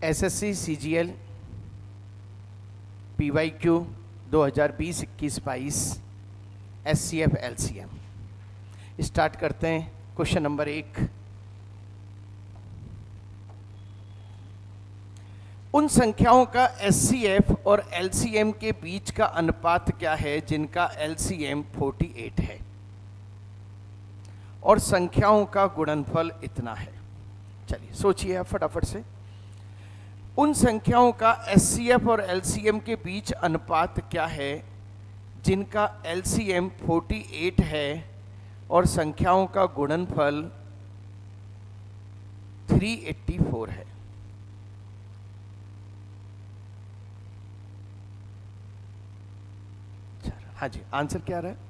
SSC CGL PYQ 2020-21-22 SCF LCM. Start करते हैं। Question number 1, उन संख्याओं का एससीएफ और एलसीएम के बीच का अनुपात क्या है जिनका एलसीएम 48 है और संख्याओं का गुणनफल इतना है। चलिए सोचिए आप फटाफट से। उन संख्याओं का एससीएफ और एलसीएम के बीच अनुपात क्या है जिनका एलसीएम 48 है और संख्याओं का गुणनफल 384 है। हाँ जी, आंसर क्या रहा है?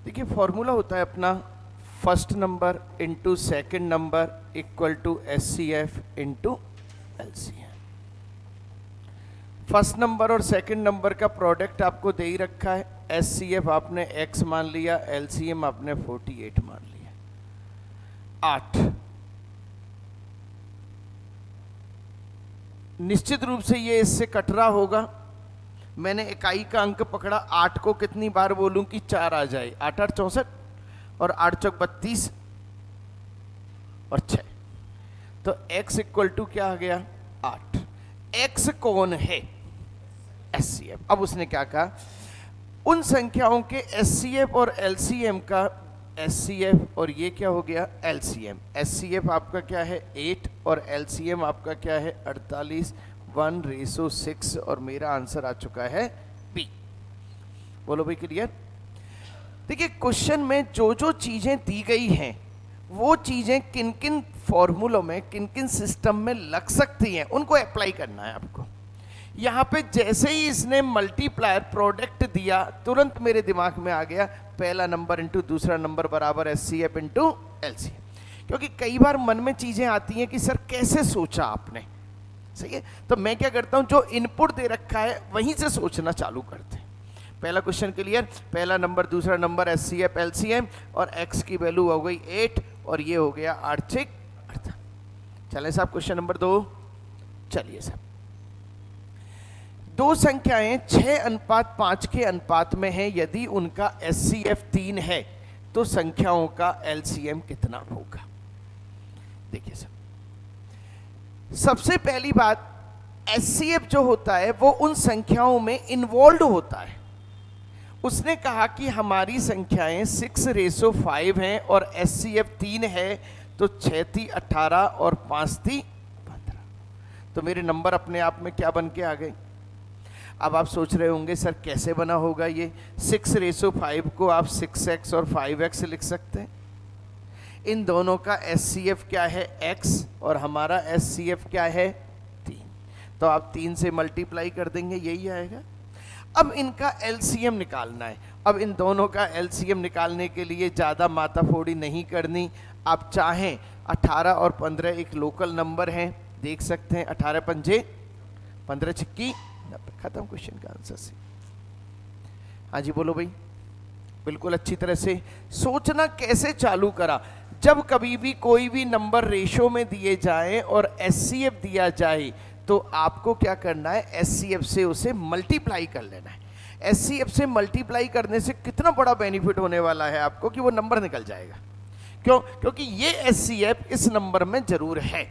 देखिए, फॉर्मूला होता है अपना first number into second number equal to HCF into LCM. First number और सेकेंड नंबर का प्रोडक्ट आपको दे ही रखा है। एससीएफ आपने x मान लिया, एलसीएम आपने 48 मान लिया। 8 निश्चित रूप से ये इससे कट रहा होगा। मैंने इकाई का अंक पकड़ा, 8 को कितनी बार बोलूं कि 4 आ जाए? 8 8 64 और 8 चौक 32 और 6। तो x इक्वल टू क्या आ गया? 8। x कौन है? एससीएफ। अब उसने क्या कहा, उन संख्याओं के एससीएफ और एलसीएम का, एससीएफ और ये क्या हो गया? एलसीएम। एससीएफ आपका क्या है? 8 और एलसीएम आपका क्या है? 48, 1:6 और मेरा आंसर आ चुका है बी। बोलो भाई, क्लियर? देखिए, क्वेश्चन में जो जो चीजें दी गई हैं वो चीजें किन किन फॉर्मूलों में, किन किन सिस्टम में लग सकती हैं, उनको अप्लाई करना है आपको। यहाँ पे जैसे ही इसने मल्टीप्लायर प्रोडक्ट दिया, तुरंत मेरे दिमाग में आ गया पहला नंबर इंटू दूसरा नंबर बराबर एससीएफ इंटू एलसीएम। क्योंकि कई बार मन में चीजें आती हैं कि सर कैसे सोचा आपने, सही है? तो मैं क्या करता हूं, जो इनपुट दे रखा है वहीं से सोचना चालू करते हैं। पहला क्वेश्चन क्लियर? पहला नंबर दूसरा नंबर एससीएफ एलसीएम और x की वैल्यू हो गई 8 और ये हो गया 8 6 18। चलें साहब, क्वेश्चन नंबर 2। चलिए साहब, दो संख्याएं 6:5 के अनुपात में हैं। यदि उनका एससीएफ 3 है तो संख्याओं का एलसीएम कितना होगा? देखिए साहब, सबसे पहली बात, एचसीएफ जो होता है वो उन संख्याओं में इन्वॉल्व होता है। उसने कहा कि हमारी संख्याएं 6:5 हैं और एचसीएफ 3 है, तो 6 × 18 और 5 × 15। तो मेरे नंबर अपने आप में क्या बन के आ गए? अब आप सोच रहे होंगे सर कैसे बना होगा ये? 6:5 को आप 6x और 5x लिख सकते हैं। इन दोनों का एससीएफ क्या है? x और हमारा एससीएफ क्या है? 3। तो आप 3 से मल्टीप्लाई कर देंगे, यही आएगा। अब इनका एलसीएम निकालना है। अब इन दोनों का एलसीएम निकालने के लिए ज़्यादा माताफोड़ी नहीं करनी। आप चाहें 18 और 15 एक लोकल नंबर हैं, देख सकते हैं। 18 पंजे 15 छिक्की 90। खत्म क्वेश्चन का आंसर से। हाँ जी बोलो भाई, बिल्कुल अच्छी तरह से सोचना कैसे चालू करा। जब कभी भी कोई भी नंबर रेशो में दिए जाए और एससीएफ दिया जाए तो आपको क्या करना है? एससीएफ से उसे मल्टीप्लाई कर लेना है। एससीएफ से मल्टीप्लाई करने से कितना बड़ा बेनिफिट होने वाला है आपको कि वो नंबर निकल जाएगा। क्यों? क्योंकि ये एससीएफ इस नंबर में जरूर है,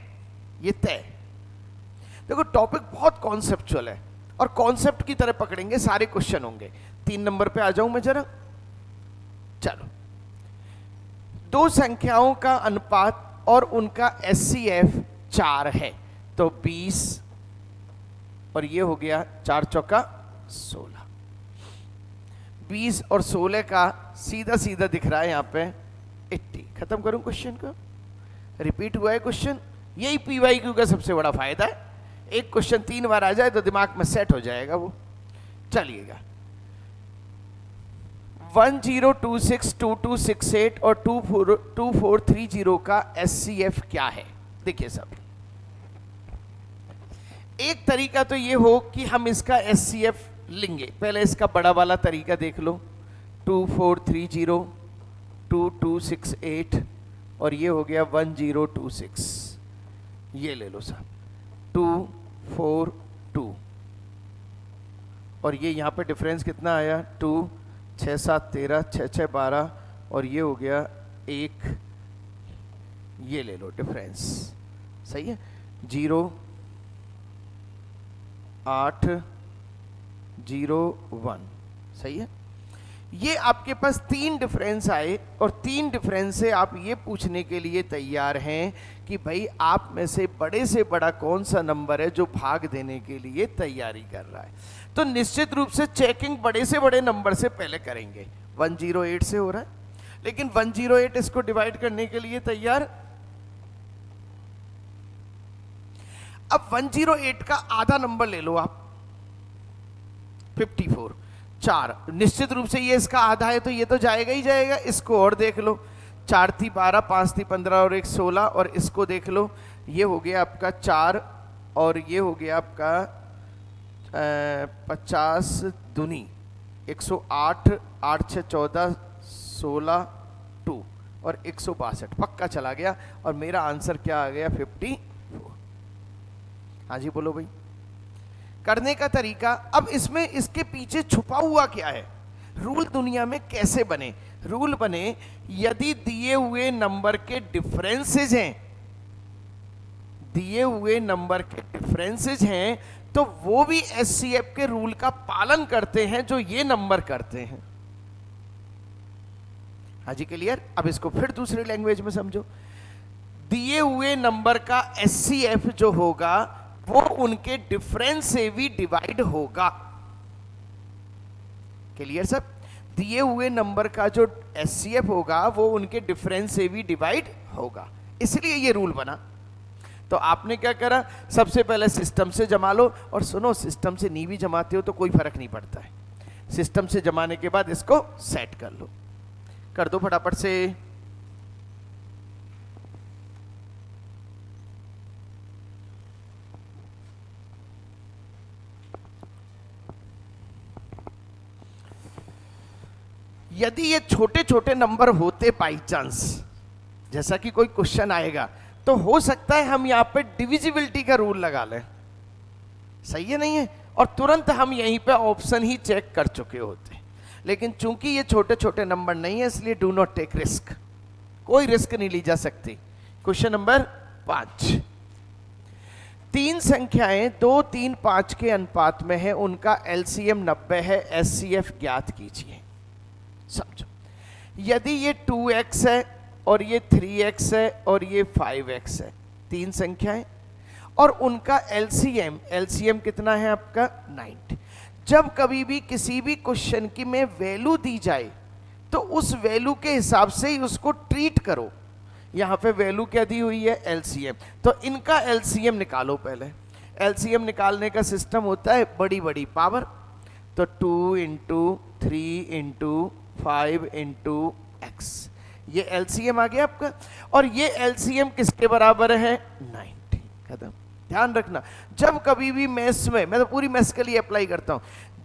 ये तय। देखो, टॉपिक बहुत कॉन्सेप्चुअल है और कॉन्सेप्ट की तरह पकड़ेंगे, सारे क्वेश्चन होंगे। 3 नंबर पे आ जाऊं मैं जरा। चलो, दो संख्याओं का अनुपात और उनका एससीएफ 4 है, तो 20 और ये हो गया 4 चौका 16। 20 और 16 का सीधा सीधा दिख रहा है यहाँ पे 80। खत्म करूं क्वेश्चन को? रिपीट हुआ है क्वेश्चन। यही पीवाईक्यू का सबसे बड़ा फायदा है, एक क्वेश्चन 3 बार आ जाए तो दिमाग में सेट हो जाएगा वो। चलिएगा 10262268 और 2430 का SCF क्या है? देखिए सब, एक तरीका तो ये हो कि हम इसका SCF लेंगे। पहले इसका बड़ा वाला तरीका देख लो, 2430 2268 और ये हो गया 1026, ये ले लो साहब 242 और ये यहाँ पे डिफरेंस कितना आया 2 6 7 13 6 6 12 और ये हो गया 1, ये ले लो डिफरेंस, सही है 0 8 0 1, सही है। ये आपके पास 3 डिफरेंस आए और 3 डिफरेंस से आप ये पूछने के लिए तैयार हैं कि भाई आप में से बड़ा कौन सा नंबर है जो भाग देने के लिए तैयारी कर रहा है। तो निश्चित रूप से चेकिंग बड़े से बड़े नंबर से पहले करेंगे। 108 से हो रहा है, लेकिन 108 इसको डिवाइड करने के लिए तैयार। अब 108 का आधा नंबर ले लो आप, 54, 4, निश्चित रूप से ये इसका आधा है तो ये तो जाएगा ही जाएगा। इसको और देख लो, 4 थी 12, 5 थी 15 और 1 16 और इसको देख लो, ये हो गया आपका 4 और ये हो गया आपका 50 दूनी 108, 8 6 14 16 2 और 162 पक्का चला गया और मेरा आंसर क्या आ गया 54। हाँ जी बोलो भाई। करने का तरीका, अब इसमें इसके पीछे छुपा हुआ क्या है, रूल दुनिया में कैसे बने। रूल बने, यदि दिए हुए नंबर के डिफरेंसेस हैं, दिए हुए नंबर के डिफरेंसेस हैं तो वो भी SCF के रूल का पालन करते हैं जो ये नंबर करते हैं। हाँ जी क्लियर। अब इसको फिर दूसरी लैंग्वेज में समझो, दिए हुए नंबर का SCF जो होगा वो उनके डिफरेंस से भी डिवाइड होगा। क्लियर सब। दिए हुए नंबर का जो SCF होगा वो उनके डिफरेंस से भी डिवाइड होगा, इसलिए ये रूल बना। तो आपने क्या करा, सबसे पहले सिस्टम से जमा लो। और सुनो, सिस्टम से नहीं भी जमाते हो तो कोई फर्क नहीं पड़ता है, सिस्टम से जमाने के बाद इसको सेट कर लो। कर दो फटाफट से। यदि ये छोटे छोटे नंबर होते बाई चांस, जैसा कि कोई क्वेश्चन आएगा, तो हो सकता है हम यहां पे डिविजिबिलिटी का रूल लगा लें, सही है नहीं है, और तुरंत हम यहीं पे ऑप्शन ही चेक कर चुके होते। लेकिन चूंकि ये छोटे छोटे नंबर नहीं है इसलिए डू नॉट टेक रिस्क, कोई रिस्क नहीं ली जा सकती। क्वेश्चन नंबर 5, 3 संख्याएं 2 3 5 के अनुपात में है, उनका LCM 90 है, SCF ज्ञात कीजिए। समझो, यदि ये 2x है और ये 3x है और ये 5x है, 3 संख्याएं और उनका LCM कितना है आपका 90। जब कभी भी किसी भी क्वेश्चन की में वैल्यू दी जाए तो उस वैल्यू के हिसाब से ही उसको ट्रीट करो। यहां पे वैल्यू क्या दी हुई है LCM, तो इनका LCM निकालो। पहले LCM निकालने का सिस्टम होता है बड़ी बड़ी पावर, तो 2 × 3 × 5 × x, ये LCM आ गया आपका। और ये LCM किसके बराबर है 90। खत्म। ध्यान रखना, जब कभी भी मैथ्स में, मैं तो पूरी मैथ्स के लिए अप्लाई करता हूं,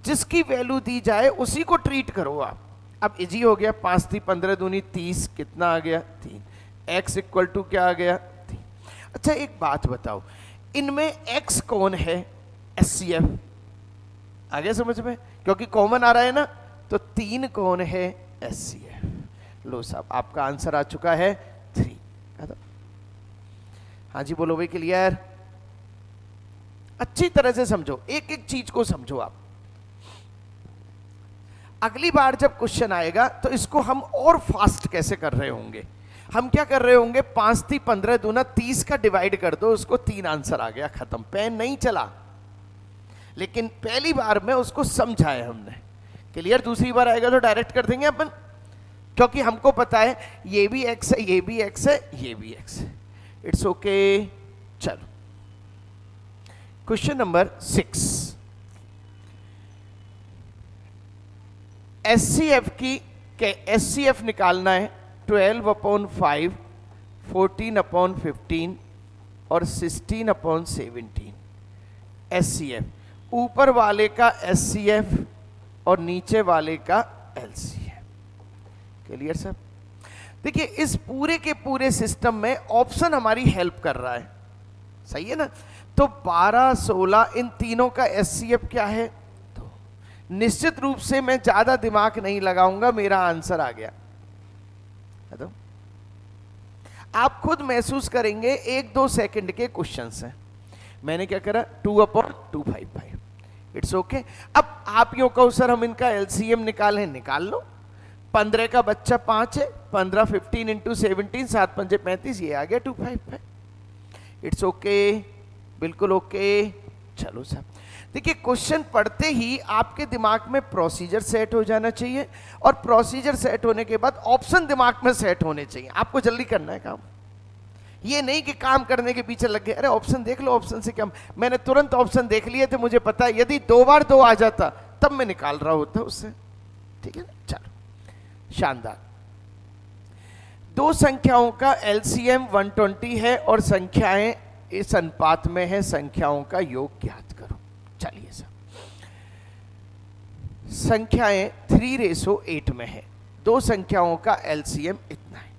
जिसकी वैल्यू दी जाए उसी को ट्रीट करो आप। अब इजी हो गया, 5 थी 15 दूनी 30, कितना आ गया 3, x इक्वल टू क्या आ गया 3। अच्छा एक बात बताओ, इनमें x कौन है SCF, आ गया समझ में, क्योंकि कॉमन आ रहा है ना, तो 3 कौन है SCF। लो साहब आपका आंसर आ चुका है 3। हाँ जी बोलो भाई, क्लियर। अच्छी तरह से समझो, एक एक चीज को समझो आप। अगली बार जब क्वेश्चन आएगा तो इसको हम और फास्ट कैसे कर रहे होंगे, हम क्या कर रहे होंगे, 5 थी 15 दूना 30 का डिवाइड कर दो, उसको 3 आंसर आ गया, खत्म, पेन नहीं चला। लेकिन पहली बार में उसको समझाया हमने, क्लियर। दूसरी बार आएगा तो डायरेक्ट कर देंगे अपन, क्योंकि हमको पता है ये भी x है, ये भी x है, ये भी x है। It's okay. चलो क्वेश्चन नंबर 6, एचसीएफ की एचसीएफ निकालना है 12/5, 14/15 और 16/17। एचसीएफ ऊपर वाले का एचसीएफ और नीचे वाले का एलसीएफ। Clear sir? देखिए इस पूरे के पूरे सिस्टम में ऑप्शन हमारी हेल्प कर रहा है, सही है ना। तो 12, 16 इन तीनों का एचसीएफ क्या है, तो निश्चित रूप से मैं ज्यादा दिमाग नहीं लगाऊंगा, मेरा आंसर आ गया। तो आप खुद महसूस करेंगे, 1-2 सेकंड के क्वेश्चंस हैं। मैंने क्या करा, 2/255, इट्स ओके। अब आप यूं कहो सर हम इनका एलसीएम निकालें, निकाल लो। 15 का बच्चा 5 है, 15 15 इंटू 17, 7 पंजे 35, ये आ गया 255। इट्स ओके, बिल्कुल ओके। चलो सर, देखिए क्वेश्चन पढ़ते ही आपके दिमाग में प्रोसीजर सेट हो जाना चाहिए, और प्रोसीजर सेट होने के बाद ऑप्शन दिमाग में सेट होने चाहिए। आपको जल्दी करना है काम, ये नहीं कि काम करने के पीछे लग गए, अरे ऑप्शन देख लो, ऑप्शन से क्या। मैंने तुरंत ऑप्शन देख लिए थे, मुझे पता है यदि 2 बार 2 आ जाता तब मैं निकाल रहा होता उससे, ठीक है ना। चलो शानदार। दो संख्याओं का एलसीएम 120 है और संख्याएं इस अनुपात में है, संख्याओं का योग ज्ञात करो। चलिए सर, संख्याएं 3:8 में है, दो संख्याओं का एलसीएम इतना है।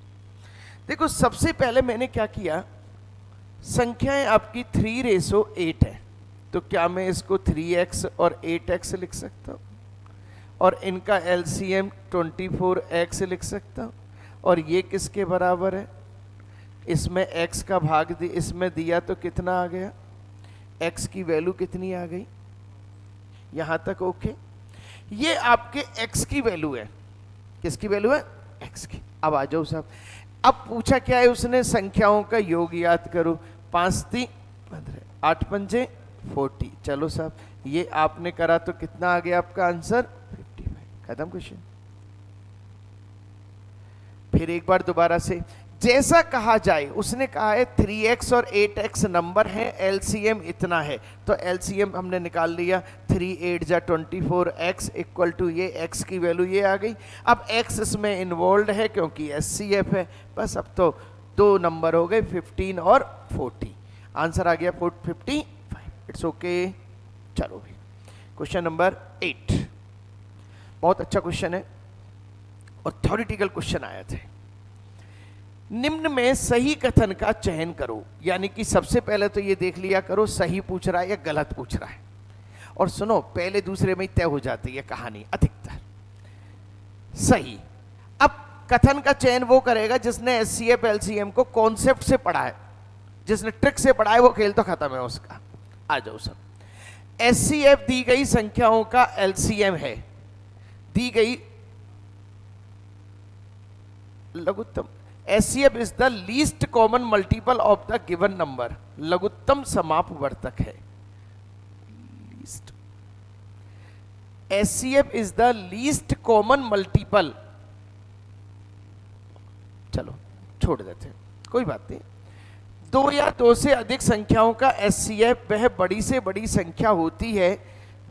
देखो सबसे पहले मैंने क्या किया, संख्याएं आपकी 3:8 है, तो क्या मैं इसको 3x और 8x लिख सकता हूं, और इनका एलसीएम 24x लिख सकता हूं, और ये किसके बराबर है, इसमें x का भाग इसमें दिया तो कितना आ गया, x की वैल्यू कितनी आ गई, यहां तक ओके। ये आपके x की वैल्यू है, किसकी वैल्यू है, x की। अब आ जाओ साहब, अब पूछा क्या है उसने, संख्याओं का योग याद करो। 5 3 15, 8 पंजे 40। चलो साहब, ये आपने करा तो कितना आ गया आपका आंसर, 55। खत्म क्वेश्चन। फिर एक बार दोबारा से, जैसा कहा जाए, उसने कहा है 3x और 8x नंबर है, एलसीएम इतना है, तो एलसीएम हमने निकाल लिया। 3 8 जा 24x इक्वल टू ये x की वैल्यू ये आ गई। अब x इसमें इन्वॉल्व है क्योंकि एचसीएफ है, बस अब तो 2 नंबर हो गए, 15 और 40। आंसर आ गया 55। It's okay. चलो भाई, क्वेश्चन नंबर 8 बहुत अच्छा क्वेश्चन है और थ्योरेटिकल क्वेश्चन आए थे। निम्न में सही कथन का चयन करो, यानी कि सबसे पहले तो ये देख लिया करो सही पूछ रहा है या गलत पूछ रहा है, और सुनो पहले दूसरे में ही तय हो जाती है कहानी अधिकतर। सही। अब कथन का चयन वो करेगा जिसने एचसीएफ एलसीएम को कॉन्सेप्ट से पढ़ा है, जिसने ट्रिक से पढ़ा है, वो खेल तो खत्म है उसका। आ जाओ सब। एचसीएफ दी गई संख्याओं का एलसीएम है, दी गई लघुत्तम। HCF is the least common multiple of the given number, लघुत्तम समापवर्तक है। Least, HCF is the least common multiple. चलो छोड़ देते हैं, कोई बात नहीं। 2 या 2 से अधिक संख्याओं का एचसीएफ वह बड़ी से बड़ी संख्या होती है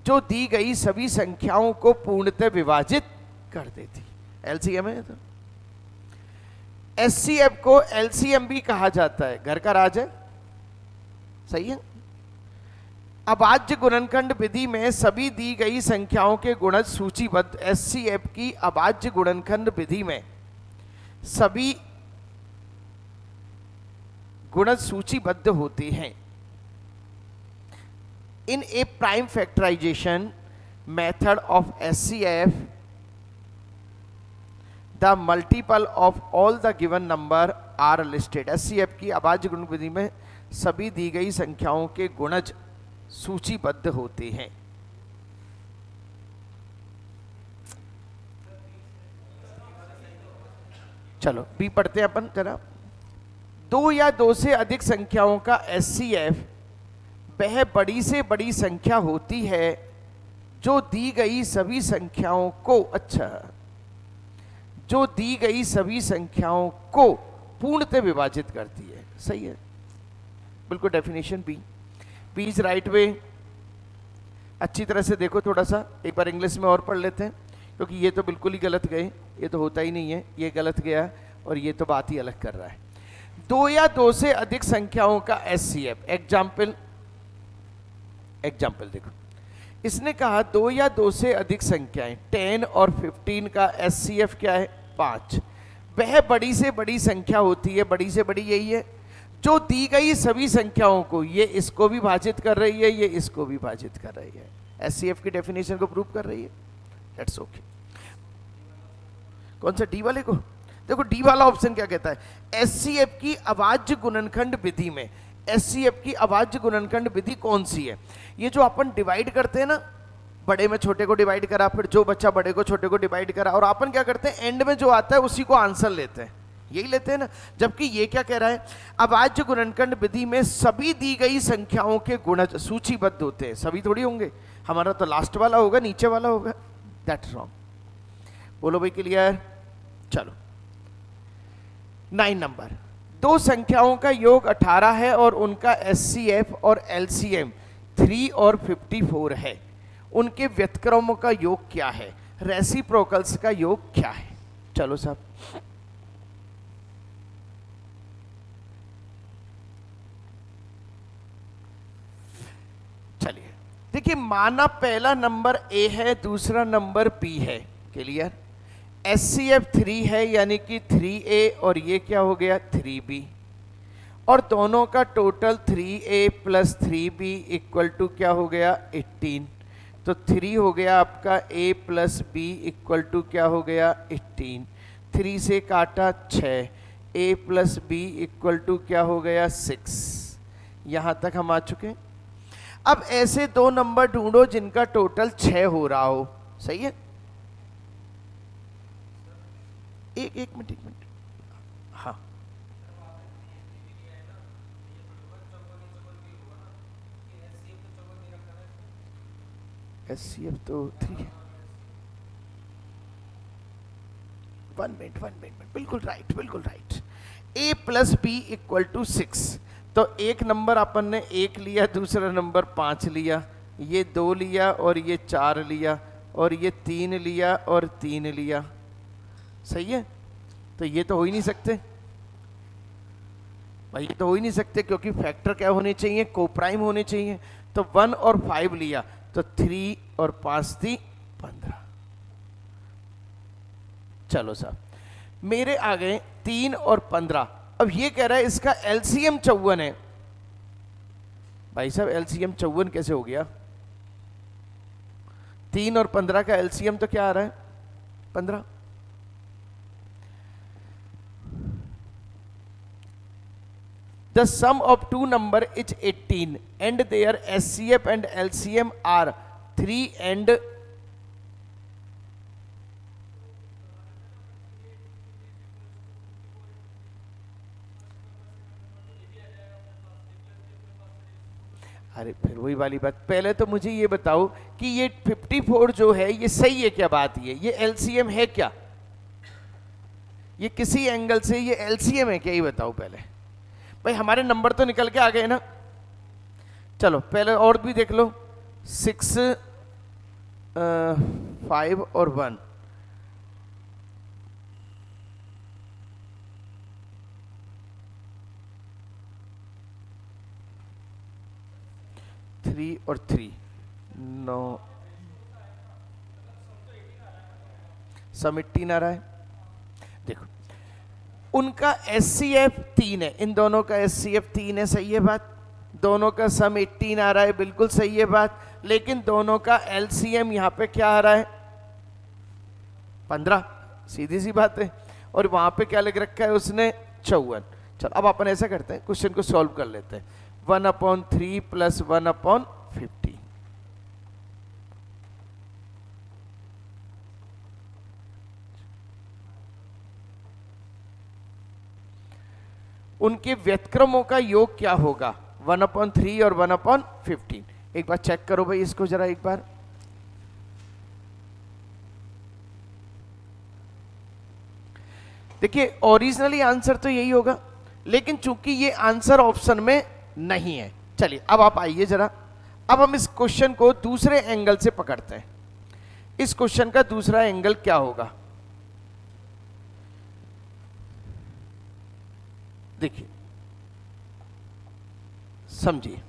जो दी गई सभी संख्याओं को पूर्णतः विभाजित कर देती। एलसीएम है तो एचसीएफ को एलसीएम भी कहा जाता है, घर का राज है, सही है। अभाज्य गुणनखंड विधि में सभी दी गई संख्याओं के गुणज सूचीबद्ध। एचसीएफ की अभाज्य गुणनखंड विधि में सभी गुणज सूचीबद्ध होते हैं। In a prime factorization method of HCF the multiple of all the given number are listed. HCF की अभाज्य गुणन विधि में सभी दी गई संख्याओं के गुणज सूचीबद्ध होते हैं। चलो बी पढ़ते हैं अपन जरा। 2 या 2 से अधिक संख्याओं का एचसीएफ वह बड़ी से बड़ी संख्या होती है जो दी गई सभी संख्याओं को, अच्छा, जो दी गई सभी संख्याओं को पूर्णतः विभाजित करती है, सही है। बिल्कुल definition B, B is right way. अच्छी तरह से देखो, थोड़ा सा एक बार इंग्लिश में और पढ़ लेते हैं, क्योंकि ये तो बिल्कुल ही गलत गए, ये तो होता ही नहीं है, ये गलत गया और ये तो बात ही अलग कर रहा है। दो या दो से अधिक संख्याओं का एचसीएफ। एग्जाम्पल देखो, इसने कहा दो या दो से अधिक संख्याएं 10 और 15 का एचसीएफ क्या है? 5। वह बड़ी से बड़ी संख्या होती है, बड़ी से बड़ी यही है जो दी गई सभी संख्याओं को, ये इसको भी भाजित कर रही है, ये इसको भी भाजित कर रही है। एचसीएफ की डेफिनेशन को प्रूव कर रही है। That's okay. कौन सा? डी वाले को देखो, डी वाला ऑप्शन क्या कहता है? एचसीएफ की अभाज्य गुणनखंड विधि में, एचसीएफ की अभाज्य गुणनखंड विधि कौन सी है? ये जो अपन डिवाइड करते हैं ना, बड़े में छोटे को डिवाइड करा, फिर जो बच्चा बड़े को छोटे को डिवाइड करा, और अपन क्या करते हैं, एंड में जो आता है उसी को आंसर लेते हैं, यही लेते हैं ना। जबकि ये क्या कह रहा है? अभाज्य गुणनखंड विधि में सभी दी गई संख्याओं के गुणज सूचीबद्ध होते हैं। सभी थोड़ी होंगे, हमारा तो लास्ट वाला होगा, नीचे वाला होगा। That's wrong. बोलो भाई, क्लियर? चलो 9 नंबर, दो संख्याओं का योग 18 है और उनका एचसीएफ और एलसीएम 3 और 54 है। उनके व्यतक्रमों का योग क्या है? रेसिप्रोकल्स का योग क्या है? चलो साहब, चलिए देखिए, माना पहला नंबर ए है, दूसरा नंबर बी है। क्लियर? एचसीएफ 3 है, यानी कि 3A और ये क्या हो गया? 3B, और दोनों का total 3A plus 3B equal to क्या हो गया? 18। तो 3 हो गया आपका A plus B equal to क्या हो गया? 18। 3 से काटा 6, A plus B equal to क्या हो गया? 6। यहाँ तक हम आ चुके। अब ऐसे दो नंबर ढूंढो जिनका टोटल 6 हो रहा हो। सही है? एक मिनट, हाँ, एचसीएफ तो 3 है। 1 मिनट, बिल्कुल right. A plus B equal to 6। तो एक नंबर अपन ने 1 लिया, दूसरा नंबर 5 लिया, ये 2 लिया और ये 4 लिया, और ये 3 लिया और 3 लिया। सही है? तो ये तो हो ही नहीं सकते भाई, ये तो हो ही नहीं सकते, क्योंकि फैक्टर क्या होने चाहिए? कोप्राइम होने चाहिए। तो 1 और 5 लिया, तो 3 और 5 थी 15। चलो साहब, मेरे आ गए 3 और 15। अब ये कह रहा है इसका एलसीएम 54 है। भाई साहब, एलसीएम 54 कैसे हो गया? 3 और 15 का एलसीएम तो क्या आ रहा है? 15। The sum of two number is 18 and their SCF and LCM are 3 and अरे फिर वही वाली बात। पहले तो मुझे ये बताओ कि ये 54 जो है ये सही है क्या? बात ये एलसीएम है क्या? ये किसी एंगल से ये एलसीएम है क्या? ये बताओ पहले भाई। हमारे नंबर तो निकल के आ गए ना। चलो पहले और भी देख लो। 6, 5 और 1, थ्री और 3, 9, सम 18 आ रहा है। देखो उनका एचसीएफ 3 है, इन दोनों का एचसीएफ 3 है, सही है बात। दोनों का सम 18 आ रहा है, बिल्कुल सही है बात। लेकिन दोनों का एलसीएम यहाँ पे क्या आ रहा है? 15, सीधी सी बात है। और वहां पे क्या लिख रखा है उसने? 54। चलो अब अपन ऐसा करते हैं, क्वेश्चन को सॉल्व कर लेते हैं। 1/3 प्लस 1/50। उनके व्यतक्रमों का योग क्या होगा? 1/3 और 1/15। एक बार चेक करो भाई इसको जरा एक बार। देखिए ओरिजिनली आंसर तो यही होगा, लेकिन चूंकि ये आंसर ऑप्शन में नहीं है। चलिए अब आप आइए जरा, अब हम इस क्वेश्चन को दूसरे एंगल से पकड़ते हैं। इस क्वेश्चन का दूसरा एंगल क्या होगा, देखिए समझिए।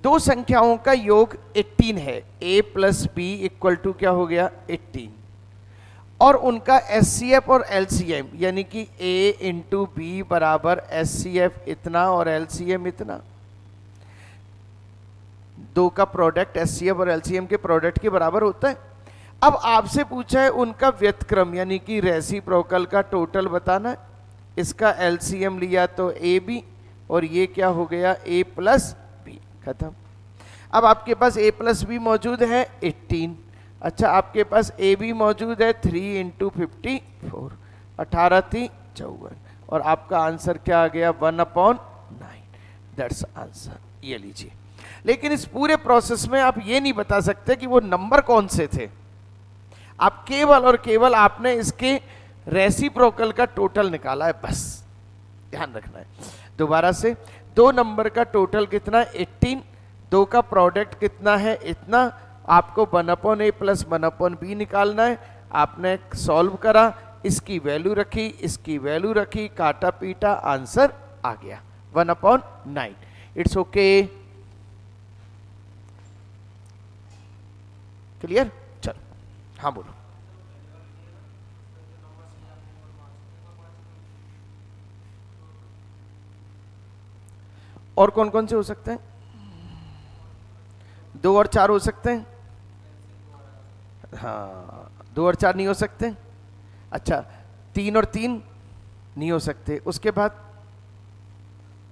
दो संख्याओं का योग 18 है, a plus B equal to क्या हो गया 18, और उनका SCF और LCM यानी कि a इंटू बी बराबर SCF इतना और LCM इतना। दो का प्रोडक्ट SCF और LCM के प्रोडक्ट के बराबर होता है। अब आपसे पूछा है उनका व्यतक्रम यानी कि रेसिप्रोकल का टोटल बताना है। इसका LCM लिया तो AB और ये क्या हो गया a प्लस बी, खत्म। अब आपके पास a प्लस बी मौजूद है 18, अच्छा आपके पास ए भी मौजूद है 3 इंटू 54, 18 थी 54, और आपका आंसर क्या आ गया 1/9, दैट्स आंसर, ये लीजिए। लेकिन इस पूरे प्रोसेस में आप ये नहीं बता सकते कि वो नंबर कौन से थे, आप केवल और केवल आपने इसके रेसिप्रोकल का टोटल निकाला है, बस ध्यान रखना है। दोबारा से, दो नंबर का टोटल कितना 18, दो का प्रोडक्ट कितना है इतना, आपको 1/a प्लस 1/b निकालना है। आपने सॉल्व करा, इसकी वैल्यू रखी, इसकी वैल्यू रखी, काटा पीटा, आंसर आ गया 1/9। It's okay, clear? चलो हाँ बोलो। और कौन कौन से हो सकते हैं? 2 और 4 हो सकते हैं। हाँ 2 और 4 नहीं हो सकते। अच्छा 3 और 3 नहीं हो सकते। उसके बाद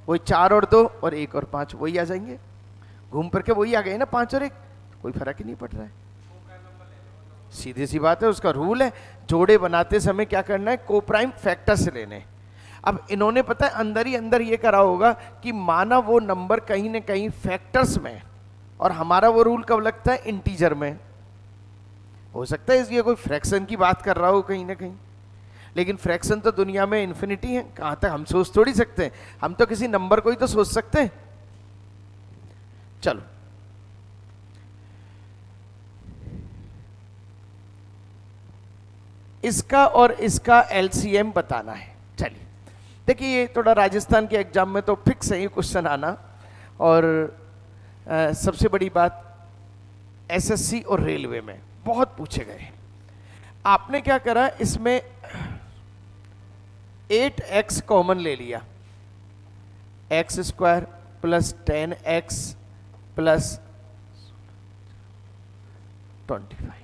वही 4 और 2 और 1 और 5 वही आ जाएंगे, घूम फिर के वही आ गए ना, 5 और 1, कोई फर्क ही नहीं पड़ रहा है। सीधी सी बात है, उसका रूल है जोड़े बनाते समय क्या करना है, को प्राइम फैक्टर से लेने। अब इन्होंने पता है अंदर ही अंदर ये करा होगा कि माना वो नंबर कहीं ना कहीं फैक्टर्स में, और हमारा वो रूल कब लगता है इंटीजर में। हो सकता है इसलिए कोई फ्रैक्शन की बात कर रहा हो कहीं ना कहीं, लेकिन फ्रैक्शन तो दुनिया में इन्फिनिटी है, कहां तक हम सोच थोड़ी सकते हैं, हम तो किसी नंबर को ही तो सोच सकते हैं। चलो इसका और इसका एलसीएम बताना है। चलिए देखिए, ये थोड़ा राजस्थान के एग्जाम में तो फिक्स है ये क्वेश्चन आना, और सबसे बड़ी बात एसएससी और रेलवे में बहुत पूछे गए। आपने क्या करा, इसमें 8x कॉमन ले लिया, x square plus 10x plus 25।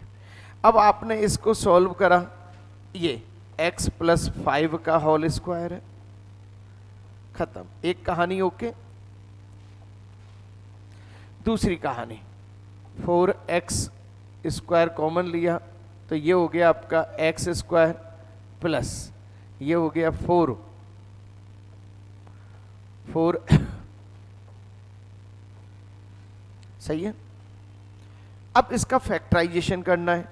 अब आपने इसको सॉल्व करा, ये x प्लस 5 का होल स्क्वायर है, खत्म, एक कहानी ओके। दूसरी कहानी 4x स्क्वायर कॉमन लिया तो ये हो गया आपका x स्क्वायर प्लस ये हो गया 4 सही है। अब इसका फैक्टराइजेशन करना है,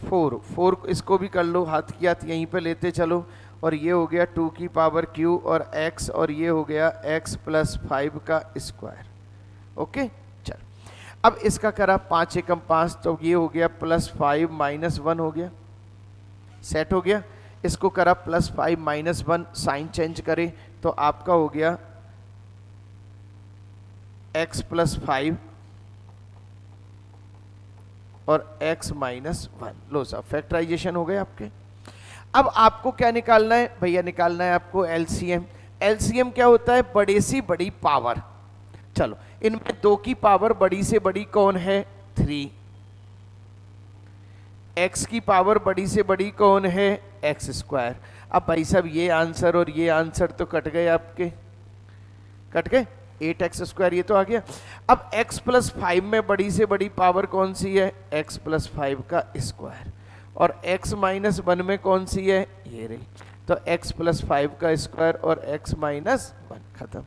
4 इसको भी कर लो, हाथ की हाथ यहीं पे लेते चलो, और ये हो गया 2 की पावर q और x, और ये हो गया x प्लस 5 का स्क्वायर, ओके। चल अब इसका करा 5 एकम 5, तो ये हो गया प्लस 5 माइनस 1 हो गया, सेट हो गया। इसको करा प्लस 5 माइनस 1, साइन चेंज करे तो आपका हो गया x प्लस 5 और x माइनस 1। लो साहब फैक्टराइजेशन हो गए आपके। अब आपको क्या निकालना है भैया, निकालना है आपको एलसीएम। एलसीएम क्या होता है, बड़े से बड़ी पावर। चलो इनमें 2 की पावर बड़ी से बड़ी कौन है, 3। x की पावर बड़ी से बड़ी कौन है, x स्क्वायर। अब भाई साहब ये आंसर और ये आंसर तो कट गए आपके, कट गए, 8x स्क्वायर ये तो आ गया। अब x प्लस 5 में बड़ी से बड़ी पावर कौन सी है, x प्लस 5 का स्क्वायर, और x माइनस 1 में कौन सी है, ये रही, तो x प्लस 5 का स्क्वायर और x माइनस 1, खत्म।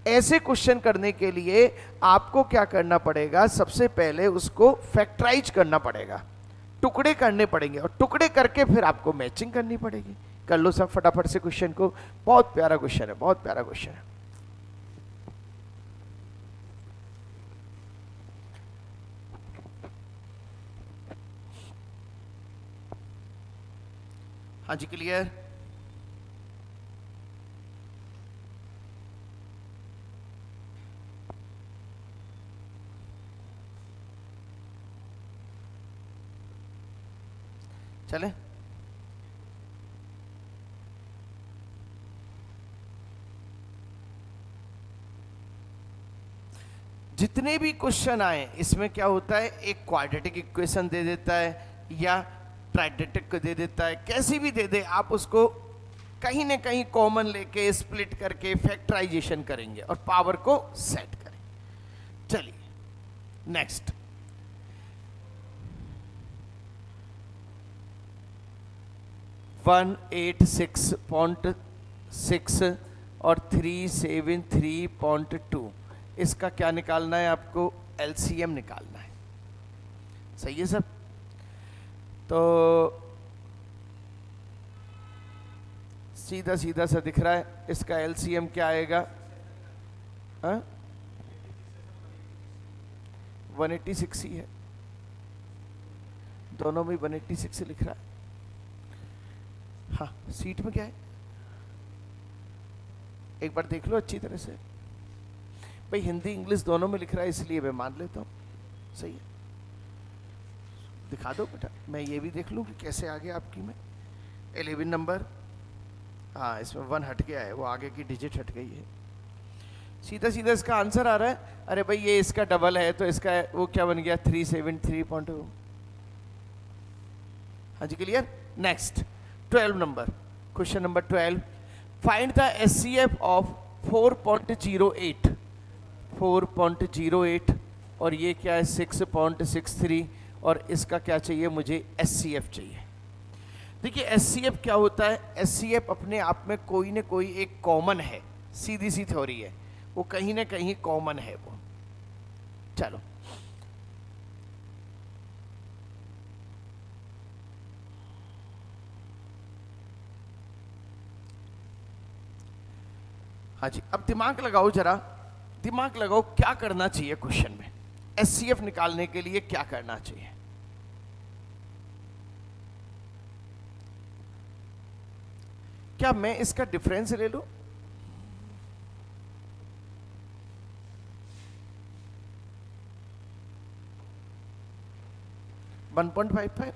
ऐसे क्वेश्चन करने के लिए आपको क्या करना पड़ेगा, सबसे पहले उसको फैक्टराइज करना पड़ेगा, टुकड़े करने पड़ेंगे, और टुकड़े करके फिर आपको मैचिंग करनी पड़ेगी। कर लो सब फटाफट से क्वेश्चन को, बहुत प्यारा क्वेश्चन है, बहुत प्यारा क्वेश्चन है। हाँ जी, क्लियर। चले, जितने भी क्वेश्चन आए इसमें क्या होता है, एक क्वाड्रेटिक इक्वेशन दे देता है या ट्राइडेटिक को दे देता है, कैसी भी दे दे, आप उसको कहीं ना कहीं कॉमन लेके स्प्लिट करके फैक्टराइजेशन करेंगे और पावर को सेट करेंगे। चलिए नेक्स्ट, 186.6 और 373.2, इसका क्या निकालना है आपको, एलसीएम निकालना है। सही है सब। तो सीधा सीधा सा दिख रहा है, इसका एलसीएम क्या आएगा, 186 ही है, दोनों में 186 लिख रहा है। हाँ, सीट में क्या है एक बार देख लो अच्छी तरह से। भाई हिंदी इंग्लिश दोनों में लिख रहा है इसलिए मैं मान लेता हूँ। सही है, दिखा दो बेटा, मैं ये भी देख लूँ कि कैसे आ गया आपकी में। 11 नंबर, हाँ इसमें 1 हट गया है, वो आगे की डिजिट हट गई है। सीधा सीधा इसका आंसर आ रहा है। अरे भाई ये इसका डबल है तो इसका वो क्या बन गया, 373.2। हाँ जी, clear. Next 12 number, question number 12, find the HCF of 4.08, 4.08 और ये क्या है 6.63 और इसका क्या चाहिए मुझे, एचसीएफ चाहिए। देखिए एचसीएफ क्या होता है, एचसीएफ अपने आप में कोई ना कोई एक कॉमन है, सीधी सी थ्योरी है, वो कहीं ना कहीं कॉमन है वो। चलो हाँ जी, अब दिमाग लगाओ जरा, दिमाग लगाओ क्या करना चाहिए क्वेश्चन में, एचसीएफ निकालने के लिए क्या करना चाहिए। क्या मैं इसका डिफरेंस ले लूं, वन 1.55।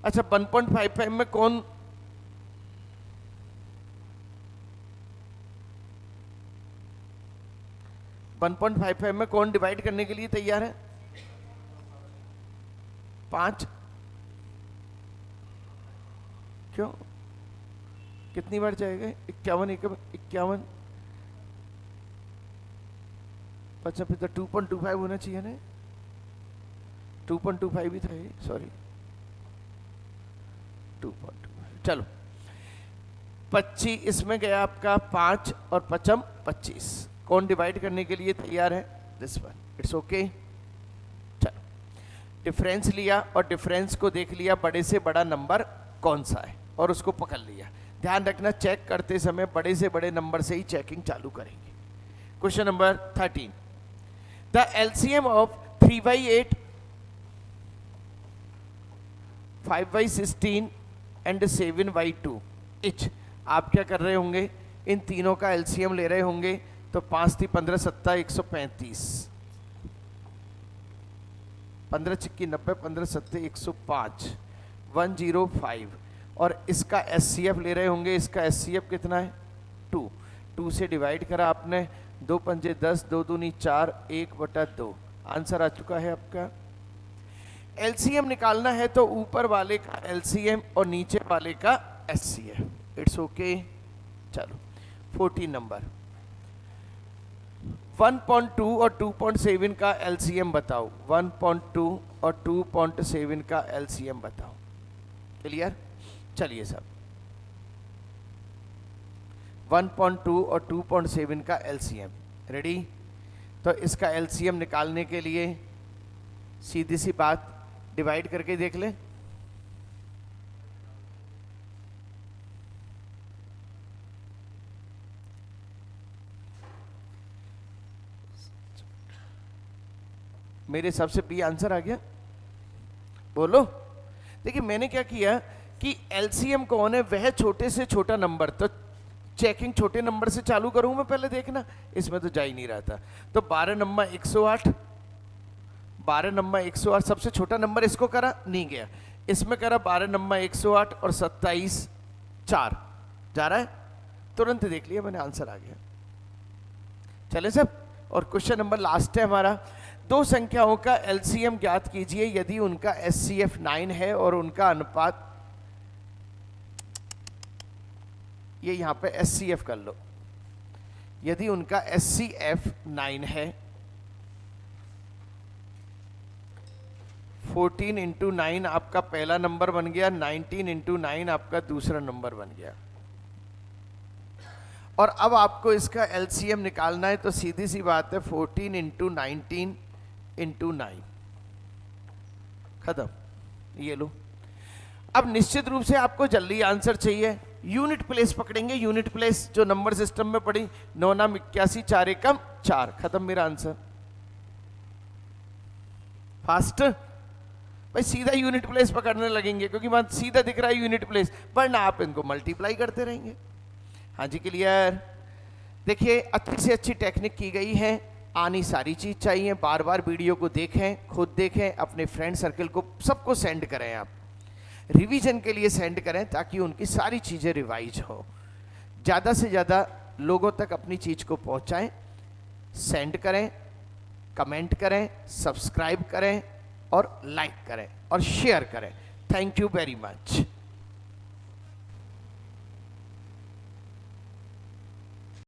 अच्छा 1.55 में कौन, वन 1.55 में कौन डिवाइड करने के लिए तैयार है, 5। क्यों, कितनी बार जाएगा, 51 51 अच्छा फिर तो 2.25 होना चाहिए ना, 2.25 भी था ये, सॉरी 2.25। चलो 25 इसमें गया आपका 5 और 5 25, कौन डिवाइड करने के लिए तैयार है, दिस वन, इट्स ओके। चलो डिफरेंस लिया और डिफरेंस को देख लिया, बड़े से बड़ा नंबर कौन सा है और उसको पकड़ लिया। ध्यान रखना चेक करते समय बड़े से बड़े नंबर से ही चेकिंग चालू करेंगे। Question number 13, the LCM of 3/8, 5/16 and 7/2 etch. आप क्या कर रहे होंगे, इन तीनों का एलसीएम ले रहे होंगे, तो 5 थी 15 7 135, 15 चिक्की 90, 15 7 105, 105 और इसका एचसीएफ ले रहे होंगे, इसका एचसीएफ कितना है 2, 2 से डिवाइड करा आपने, 2 पंजे 10, 2 दूनी 4, 1/2, आंसर आ चुका है आपका। एलसीएम निकालना है तो ऊपर वाले का एलसीएम और नीचे वाले का एचसीएफ, इट्स ओके। चलो 14 नंबर, 1.2 और 2.7 का एलसीएम बताओ, 1.2 और 2.7 का एलसीएम बताओ। क्लियर, चलिए सब 1.2 और 2.7 का एलसीएम रेडी। तो इसका एलसीएम निकालने के लिए सीधी सी बात, डिवाइड करके देख लें। मेरे हिसाब से बी आंसर आ गया, बोलो। देखिए मैंने क्या किया कि एलसीएम कौन है, वह छोटे से छोटा नंबर, तो चेकिंग छोटे नंबर से चालू करूं मैं पहले देखना, इसमें तो जा ही नहीं रहा था। तो 12 नंबर 108, 12 नंबर 108 सबसे छोटा नंबर, इसको करा नहीं गया, इसमें करा 12 नंबर 108 और 27 4 जा रहा है, तुरंत देख लिया मैंने, आंसर आ गया। चले सब, और क्वेश्चन नंबर लास्ट है हमारा, दो संख्याओं का एलसीएम ज्ञात कीजिए यदि उनका एचसीएफ 9 है और उनका अनुपात, ये यहां पे एचसीएफ कर लो, यदि उनका एचसीएफ 9 है, 14 इंटू 9 आपका पहला नंबर बन गया, 19 इंटू 9 आपका दूसरा नंबर बन गया। और अब आपको इसका एलसीएम निकालना है, तो सीधी सी बात है 14 इंटू 19 इंटू 9, खत्म, ये लो। अब निश्चित रूप से आपको जल्दी आंसर चाहिए, यूनिट प्लेस पकड़ेंगे, यूनिट प्लेस जो नंबर सिस्टम में पड़ी, 9 नाम 81, 4 एकम 4, खत्म मेरा आंसर। फास्ट भाई, सीधा यूनिट प्लेस पकड़ने लगेंगे, क्योंकि वहां सीधा दिख रहा है यूनिट प्लेस, वरना आप इनको मल्टीप्लाई करते रहेंगे। हाँ जी, क्लियर। देखिए अच्छी से अच्छी टेक्निक की गई है, आनी सारी चीज चाहिए, बार बार वीडियो को देखें, खुद देखें, अपने फ्रेंड सर्कल को सबको सेंड करें, आप रिवीजन के लिए सेंड करें, ताकि उनकी सारी चीज़ें रिवाइज हो। ज़्यादा से ज़्यादा लोगों तक अपनी चीज़ को पहुंचाएं, सेंड करें, कमेंट करें, सब्सक्राइब करें और लाइक करें और शेयर करें। Thank you very much.